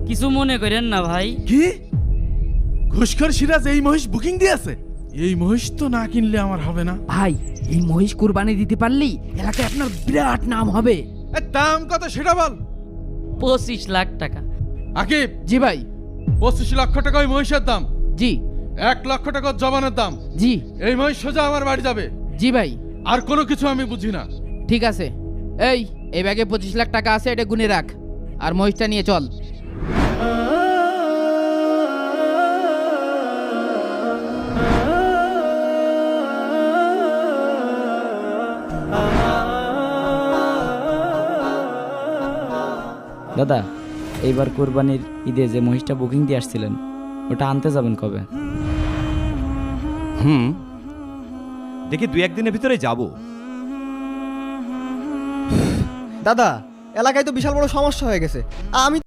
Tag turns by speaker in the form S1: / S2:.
S1: কিছু মনে করেন না ভাই।
S2: কি ঘুষখোর সিরাজ এই মহিষ বুকিং দিয়েছে? এই মহিষ তো না কিনলে আমার হবে না।
S3: ভাই এই মহিষ কুরবানি দিতে পারলেই এলাকায় আপনার বিরাট নাম হবে।
S2: দাম কত সেটা বল।
S1: 25 লাখ টাকা।
S2: আকিব,
S3: জি ভাই।
S2: 25 লক্ষ টাকা ওই মহিষের দাম।
S3: জি
S2: 1 লক্ষ টাকা জবানের দাম।
S3: জি
S2: এই মহিষ সোজা আমার বাড়ি যাবে।
S3: জি ভাই
S2: আর কোনো কিছু আমি বুঝি না।
S3: ঠিক আছে। এই ব্যাগে 25 লাখ টাকা আছে, এটা গুনে রাখ আর মহিষটা নিয়ে চল।
S4: দাদা, এইবার কোরবানির ঈদে যে মহিষটা বুকিং দিয়ে আসছিলেন ওটা আনতে যাবেন কবে?
S5: দেখি 2-1 দিনের ভিতরে যাব।
S6: দাদা, এলাকায় তো বিশাল বড় সমস্যা হয়ে গেছে। আমি